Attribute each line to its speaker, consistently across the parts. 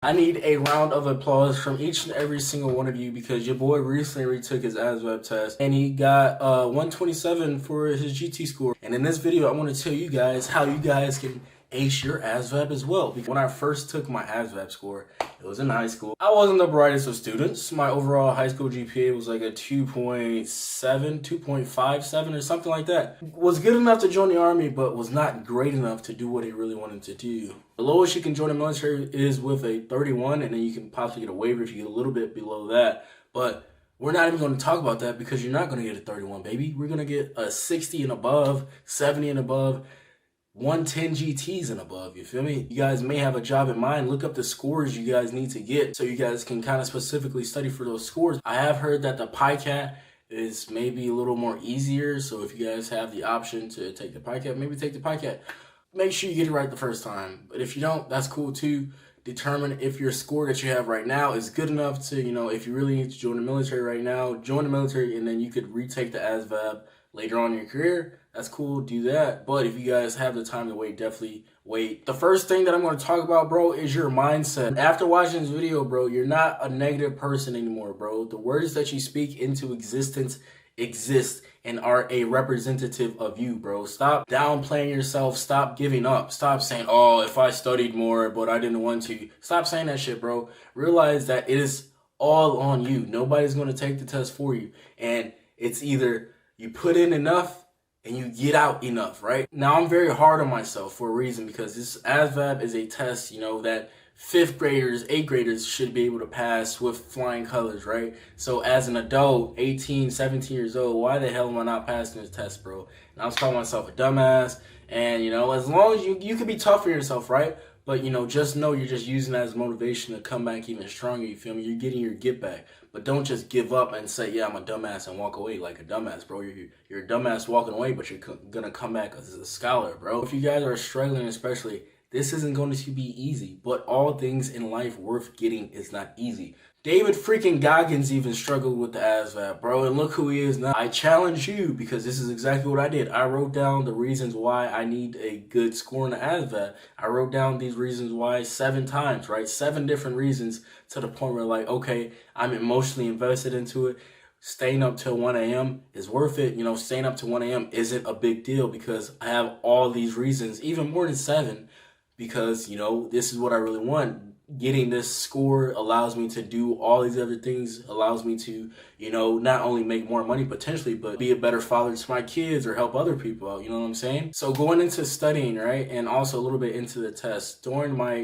Speaker 1: I need a round of applause from each and every single one of you because your boy recently retook his Asvab test and he got 127 for his GT score. And in this video, I want to tell you guys how you guys can ace your Asvab as well. Because when I first took my Asvab score, it was in high school. I wasn't the brightest of students. My overall high school GPA was like a 2.7, 2.57 or something like that. Was good enough to join the army, but was not great enough to do what he really wanted to do. The lowest you can join the military is with a 31, and then you can possibly get a waiver if you get a little bit below that. But we're not even going to talk about that because you're not going to get a 31, baby. We're going to get a 60 and above, 70 and above, 110 GTs and above, you feel me? You guys may have a job in mind. Look up the scores you guys need to get so you guys can kind of specifically study for those scores. I have heard that the PIcat is maybe a little more easier, so if you guys have the option to take the PIcat, maybe take the PIcat. Make sure you get it right the first time. But if you don't, that's cool too. Determine if your score that you have right now is good enough to, if you really need to join the military right now, join the military and then you could retake the Asvab later on in your career. That's cool, do that. But if you guys have the time to wait, definitely wait. The first thing that I'm going to talk about, bro, is your mindset. After watching this video, bro, you're not a negative person anymore, bro. The words that you speak into existence exist and are a representative of you, bro. Stop downplaying yourself. Stop giving up. Stop saying, oh, if I studied more, but I didn't want to. Stop saying that shit, bro. Realize that it is all on you. Nobody's going to take the test for you. And it's either you put in enough and you get out enough, right? Now, I'm very hard on myself for a reason because this ASVAB is a test, that 5th graders, 8th graders should be able to pass with flying colors, right? So as an adult, 18, 17 years old, why the hell am I not passing this test, bro? And I was calling myself a dumbass. And, as long as you can be tough on yourself, right? But, just know you're just using that as motivation to come back even stronger, you feel me? You're getting your get back. But don't just give up and say, yeah, I'm a dumbass and walk away like a dumbass, bro. You're a dumbass walking away, but you're going to come back as a scholar, bro. If you guys are struggling especially, this isn't going to be easy, but all things in life worth getting is not easy. David freaking Goggins even struggled with the ASVAB, bro, and look who he is now. I challenge you because this is exactly what I did. I wrote down the reasons why I need a good score in the ASVAB. I wrote down these reasons why 7 times, right? 7 different reasons to the point where like, okay, I'm emotionally invested into it. Staying up till 1 a.m. is worth it. Staying up to 1 a.m. isn't a big deal because I have all these reasons, even more than 7, because, this is what I really want. Getting this score allows me to do all these other things, allows me to, not only make more money potentially, but be a better father to my kids or help other people out, you know what I'm saying? So going into studying, right, and also a little bit into the test, during my,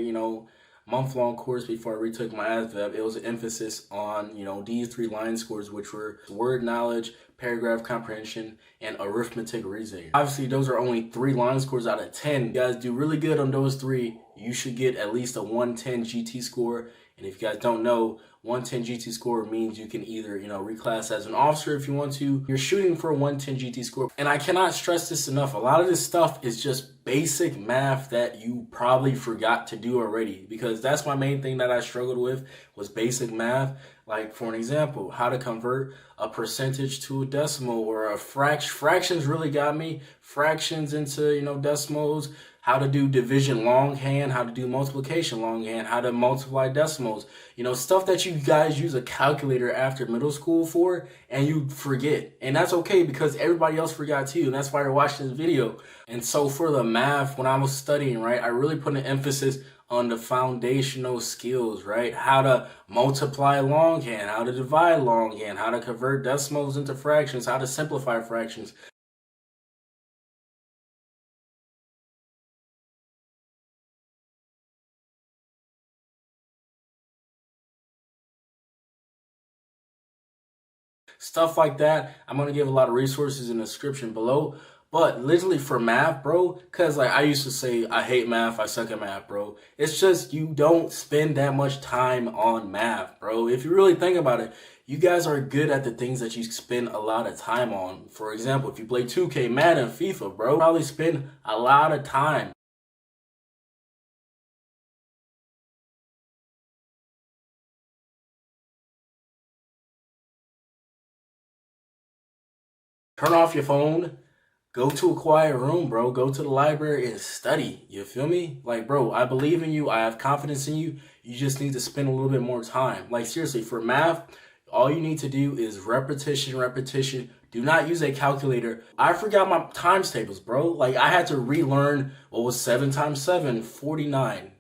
Speaker 1: month-long course before I retook my ASVAB, it was an emphasis on, these 3 line scores, which were word knowledge, paragraph comprehension, and arithmetic reasoning. Obviously, those are only 3 line scores out of 10. You guys do really good on those 3. You should get at least a 110 GT score. And if you guys don't know, 110 GT score means you can either, reclass as an officer if you want to. You're shooting for a 110 GT score. And I cannot stress this enough. A lot of this stuff is just basic math that you probably forgot to do already, because that's my main thing that I struggled with was basic math. Like, for an example, how to convert a percentage to a decimal or a fraction. Fractions really got me. Fractions into, decimals. How to do division longhand, how to do multiplication longhand, how to multiply decimals. Stuff that you guys use a calculator after middle school for and you forget. And that's okay because everybody else forgot too. And that's why you're watching this video. And so for the math, when I was studying, right, I really put an emphasis on the foundational skills, right? How to multiply longhand, how to divide longhand, how to convert decimals into fractions, how to simplify fractions. Stuff like that. I'm going to give a lot of resources in the description below. But literally for math, bro, because like I used to say, I hate math, I suck at math, bro. It's just you don't spend that much time on math, bro. If you really think about it, you guys are good at the things that you spend a lot of time on. For example, if you play 2K, Madden, FIFA, bro, probably spend a lot of time. Turn off your phone. Go to a quiet room, bro. Go to the library and study. You feel me? Like, bro, I believe in you. I have confidence in you. You just need to spend a little bit more time. Like, seriously, for math, all you need to do is repetition, repetition. Do not use a calculator. I forgot my times tables, bro. Like, I had to relearn what was 7 times 7, 49.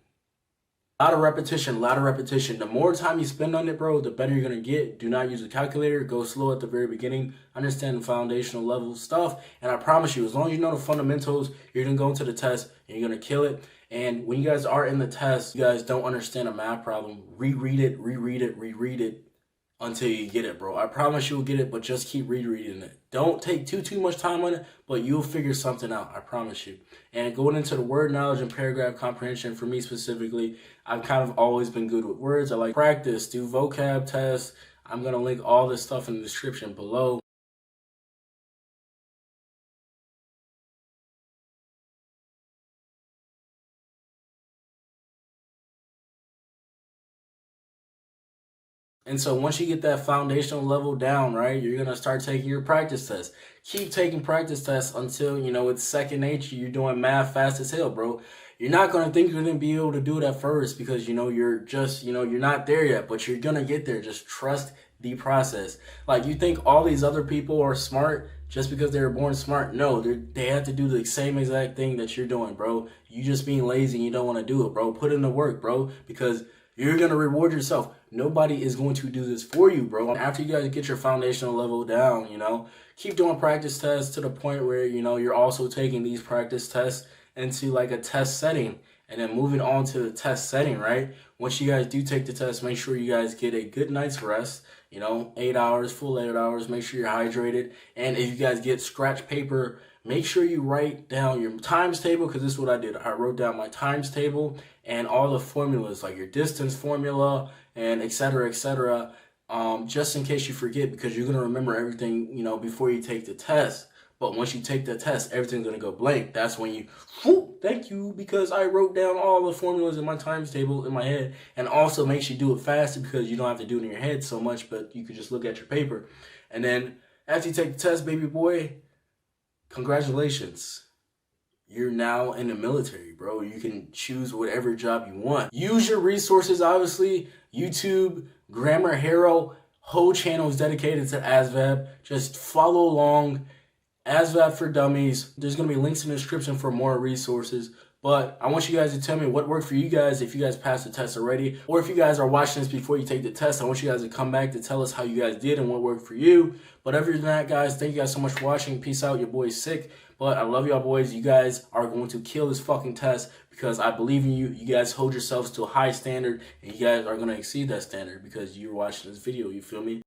Speaker 1: A lot of repetition, a lot of repetition. The more time you spend on it, bro, the better you're going to get. Do not use a calculator. Go slow at the very beginning. Understand the foundational level stuff. And I promise you, as long as you know the fundamentals, you're going to go into the test and you're going to kill it. And when you guys are in the test, you guys don't understand a math problem, reread it, reread it, reread it until you get it, bro. I promise you'll get it, but just keep rereading it. Don't take too much time on it, but you'll figure something out. I promise you. And going into the word knowledge and paragraph comprehension, for me specifically, I've kind of always been good with words. I like practice, do vocab tests. I'm going to link all this stuff in the description below. And so once you get that foundational level down, right, you're going to start taking your practice tests. Keep taking practice tests until, you know, it's second nature. You're doing math fast as hell, bro. You're not going to think you're going to be able to do it at first because, you know, you're just, you know, you're not there yet, but you're going to get there. Just trust the process. Like, you think all these other people are smart just because they were born smart? No, they have to do the same exact thing that you're doing, bro. You just being lazy and you don't want to do it, bro. Put in the work, bro, because you're going to reward yourself. Nobody is going to do this for you, bro. After you guys get your foundational level down, you know, keep doing practice tests to the point where, you know, you're also taking these practice tests into like a test setting and then moving on to the test setting, right? Once you guys do take the test, make sure you guys get a good night's rest, you know, 8 hours, full 8 hours. Make sure you're hydrated. And if you guys get scratch paper, make sure you write down your times table, because this is what I did. I wrote down my times table and all the formulas, like your distance formula and et cetera, just in case you forget, because you're going to remember everything, you know, before you take the test. But once you take the test, everything's going to go blank. That's when you, whoop, thank you, because I wrote down all the formulas in my times table in my head. And also makes you do it faster because you don't have to do it in your head so much, but you could just look at your paper. And then after you take the test, baby boy, congratulations. You're now in the military, bro. You can choose whatever job you want. Use your resources, obviously. YouTube, Grammar Hero, whole channel is dedicated to Asvab. Just follow along. Asvab for Dummies. There's going to be links in the description for more resources. But I want you guys to tell me what worked for you guys if you guys passed the test already. Or if you guys are watching this before you take the test, I want you guys to come back to tell us how you guys did and what worked for you. But other than that, guys, thank you guys so much for watching. Peace out. Your boy's sick. But I love y'all, boys. You guys are going to kill this fucking test because I believe in you. You guys hold yourselves to a high standard, and you guys are going to exceed that standard because you're watching this video. You feel me?